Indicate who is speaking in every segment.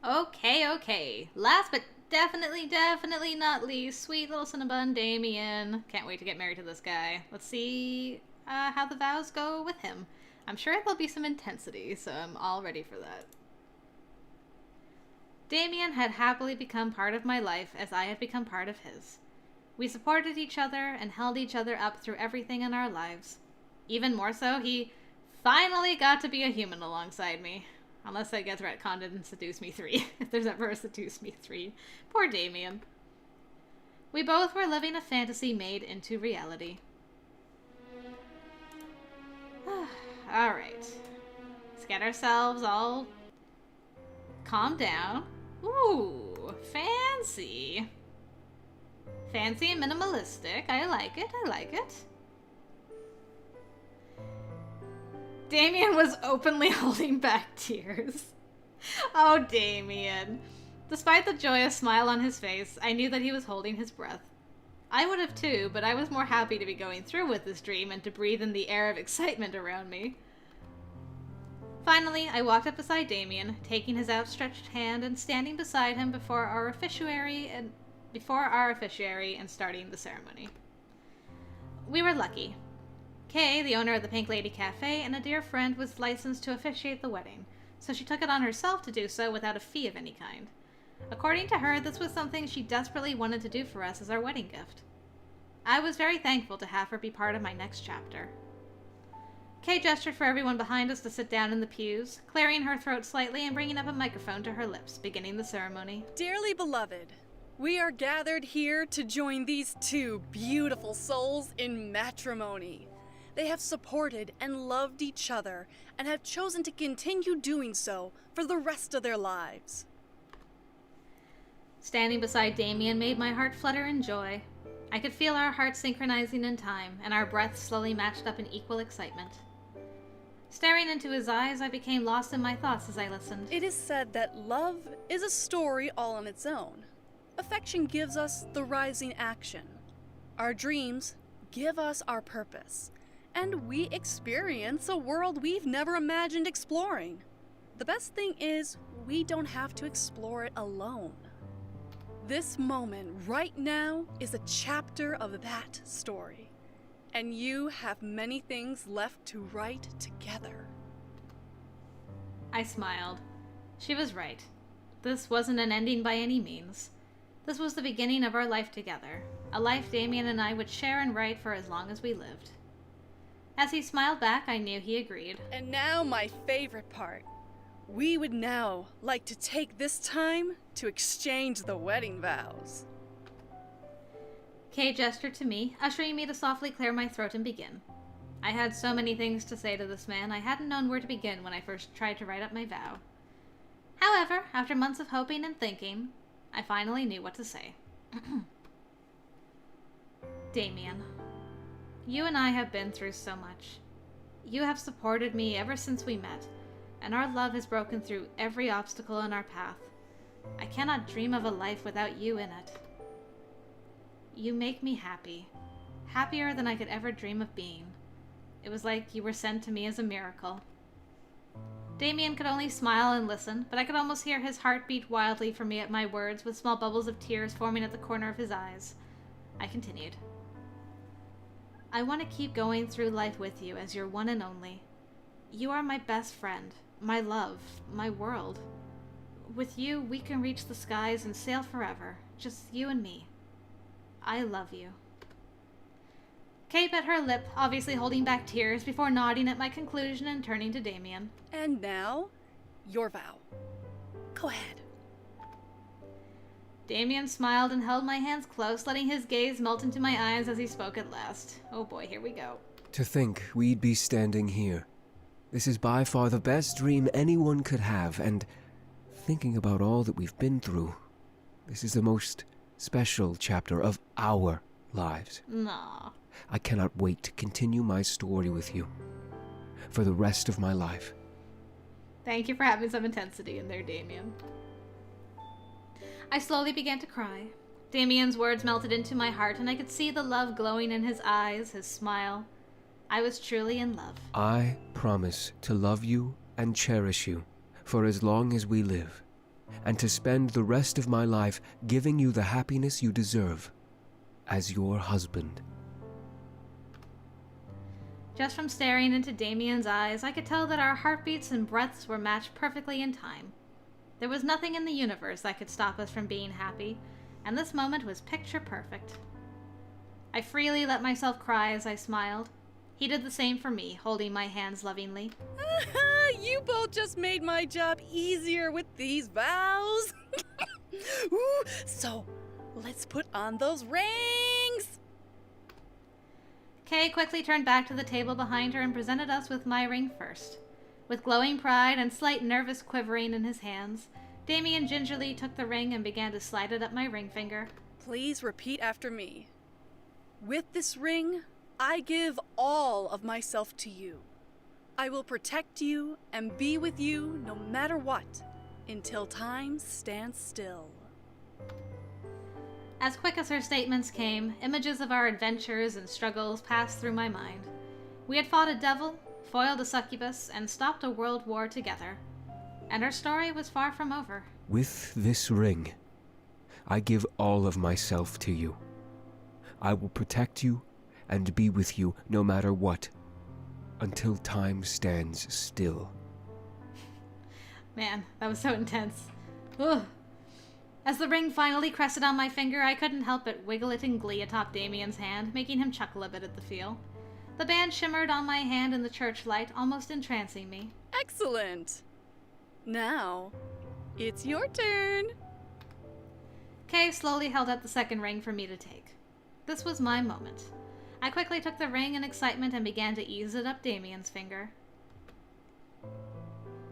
Speaker 1: Okay. Last but definitely not least, sweet little Cinnabon Damien. Can't wait to get married to this guy. Let's see how the vows go with him. I'm sure there'll be some intensity, so I'm all ready for that. Damien had happily become part of my life as I had become part of his. We supported each other and held each other up through everything in our lives. Even more so, he finally got to be a human alongside me. Unless that gets retconned in Seduce Me 3. If there's ever a Seduce Me 3. Poor Damien. We both were living a fantasy made into reality. Alright. Let's get ourselves all calmed down. Ooh, fancy. Fancy and minimalistic. I like it. Damien was openly holding back tears. Oh, Damien. Despite the joyous smile on his face, I knew that he was holding his breath. I would have too, but I was more happy to be going through with this dream and to breathe in the air of excitement around me. Finally, I walked up beside Damien, taking his outstretched hand and standing beside him before our officiary and starting the ceremony. We were lucky. Kay, the owner of the Pink Lady Cafe, and a dear friend, was licensed to officiate the wedding, so she took it on herself to do so without a fee of any kind. According to her, this was something she desperately wanted to do for us as our wedding gift. I was very thankful to have her be part of my next chapter. Kay gestured for everyone behind us to sit down in the pews, clearing her throat slightly and bringing up a microphone to her lips, beginning the ceremony.
Speaker 2: Dearly beloved, we are gathered here to join these two beautiful souls in matrimony. They have supported and loved each other and have chosen to continue doing so for the rest of their lives.
Speaker 1: Standing beside Damien made my heart flutter in joy. I could feel our hearts synchronizing in time, and our breaths slowly matched up in equal excitement. Staring into his eyes, I became lost in my thoughts as I listened.
Speaker 2: It is said that love is a story all on its own. Affection gives us the rising action. Our dreams give us our purpose. And we experience a world we've never imagined exploring. The best thing is, we don't have to explore it alone. This moment right now is a chapter of that story, and you have many things left to write together.
Speaker 1: I smiled. She was right. This wasn't an ending by any means. This was the beginning of our life together, a life Damien and I would share and write for as long as we lived. As he smiled back, I knew he agreed.
Speaker 2: And now my favorite part. We would now like to take this time to exchange the wedding vows.
Speaker 1: Kay gestured to me, ushering me to softly clear my throat and begin. I had so many things to say to this man, I hadn't known where to begin when I first tried to write up my vow. However, after months of hoping and thinking, I finally knew what to say. Damien. You and I have been through so much. You have supported me ever since we met, and our love has broken through every obstacle on our path. I cannot dream of a life without you in it. You make me happy. Happier than I could ever dream of being. It was like you were sent to me as a miracle. Damien could only smile and listen, but I could almost hear his heart beat wildly for me at my words, with small bubbles of tears forming at the corner of his eyes. I continued. I want to keep going through life with you as your one and only. You are my best friend, my love, my world. With you, we can reach the skies and sail forever, just you and me. I love you. Kay bit her lip, obviously holding back tears, before nodding at my conclusion and turning to Damien.
Speaker 2: And now, your vow. Go ahead.
Speaker 1: Damien smiled and held my hands close, letting his gaze melt into my eyes as he spoke at last. Oh boy, here we go.
Speaker 3: To think we'd be standing here. This is by far the best dream anyone could have, and thinking about all that we've been through, this is the most special chapter of our lives.
Speaker 1: Nah.
Speaker 3: I cannot wait to continue my story with you for the rest of my life.
Speaker 1: Thank you for having some intensity in there, Damien. I slowly began to cry. Damien's words melted into my heart, and I could see the love glowing in his eyes, his smile. I was truly in love.
Speaker 3: I promise to love you and cherish you for as long as we live, and to spend the rest of my life giving you the happiness you deserve as your husband.
Speaker 1: Just from staring into Damien's eyes, I could tell that our heartbeats and breaths were matched perfectly in time. There was nothing in the universe that could stop us from being happy, and this moment was picture perfect. I freely let myself cry as I smiled. He did the same for me, holding my hands lovingly.
Speaker 2: You both just made my job easier with these vows. Ooh, so, let's put on those rings.
Speaker 1: Kay quickly turned back to the table behind her and presented us with my ring first. With glowing pride and slight nervous quivering in his hands, Damien gingerly took the ring and began to slide it up my ring finger.
Speaker 2: Please repeat after me. With this ring, I give all of myself to you. I will protect you and be with you no matter what, until time stands still.
Speaker 1: As quick as her statements came, images of our adventures and struggles passed through my mind. We had fought a devil, foiled a succubus, and stopped a world war together. And our story was far from over.
Speaker 3: With this ring, I give all of myself to you. I will protect you and be with you no matter what, until time stands still.
Speaker 1: Man, that was so intense. Ugh. As the ring finally crested on my finger, I couldn't help but wiggle it in glee atop Damien's hand, making him chuckle a bit at the feel. The band shimmered on my hand in the church light, almost entrancing me.
Speaker 2: Excellent! Now, it's your turn.
Speaker 1: Kay slowly held out the second ring for me to take. This was my moment. I quickly took the ring in excitement and began to ease it up Damien's finger.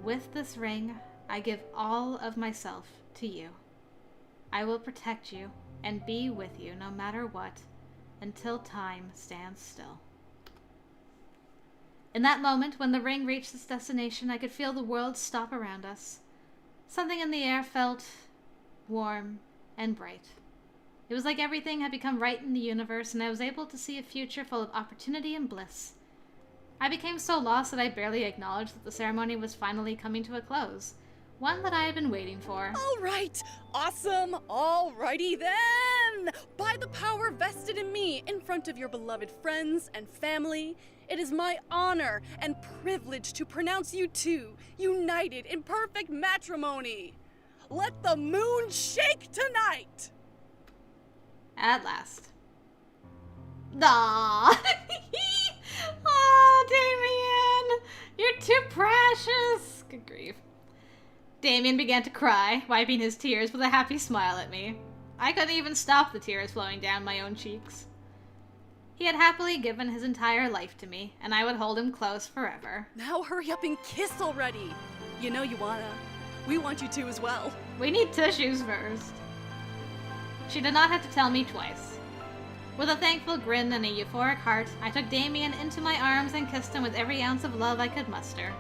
Speaker 1: With this ring, I give all of myself to you. I will protect you and be with you no matter what, until time stands still. In that moment, when the ring reached its destination, I could feel the world stop around us. Something in the air felt warm and bright. It was like everything had become right in the universe, and I was able to see a future full of opportunity and bliss. I became so lost that I barely acknowledged that the ceremony was finally coming to a close, one that I had been waiting for.
Speaker 2: All right, awesome, alrighty then! By the power vested in me in front of your beloved friends and family, it is my honor and privilege to pronounce you two united in perfect matrimony. Let the moon shake tonight!
Speaker 1: At last. Aww. Oh, Damien! You're too precious! Good grief. Damien began to cry, wiping his tears with a happy smile at me. I couldn't even stop the tears flowing down my own cheeks. He had happily given his entire life to me, and I would hold him close forever.
Speaker 2: Now hurry up and kiss already. You know you wanna. We want you to as well.
Speaker 1: We need tissues first. She did not have to tell me twice. With a thankful grin and a euphoric heart, I took Damien into my arms and kissed him with every ounce of love I could muster.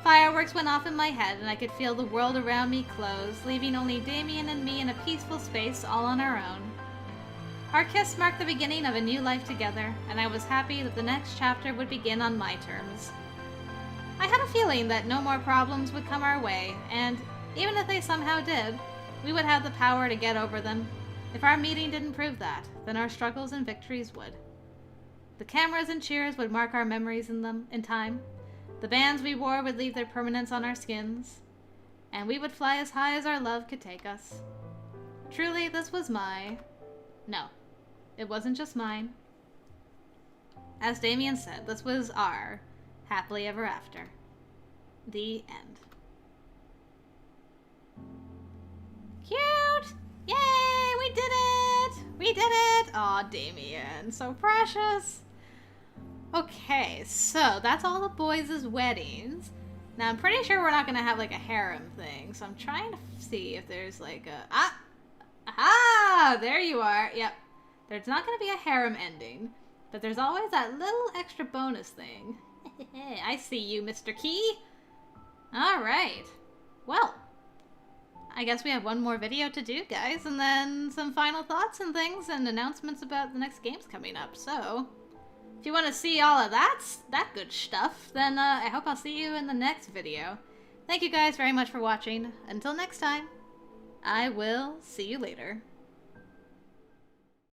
Speaker 1: Fireworks went off in my head, and I could feel the world around me close, leaving only Damien and me in a peaceful space all on our own. Our kiss marked the beginning of a new life together, and I was happy that the next chapter would begin on my terms. I had a feeling that no more problems would come our way, and even if they somehow did, we would have the power to get over them. If our meeting didn't prove that, then our struggles and victories would. The cameras and cheers would mark our memories in time. The bands we wore would leave their permanence on our skins, and we would fly as high as our love could take us. Truly, this was No, it wasn't just mine. As Damien said, this was our happily ever after. The end. Cute! Yay! We did it! We did it! Aw, Damien, so precious. Okay, so that's all the boys' weddings. Now, I'm pretty sure we're not going to have, like, a harem thing, so I'm trying to see if there's, like, a... Ah! There you are. Yep. There's not going to be a harem ending, but there's always that little extra bonus thing. I see you, Mr. Key. Alright. Well, I guess we have one more video to do, guys, and then some final thoughts and things and announcements about the next games coming up, so... If you want to see all of that good stuff, then I hope I'll see you in the next video. Thank you guys very much for watching. Until next time, I will see you later.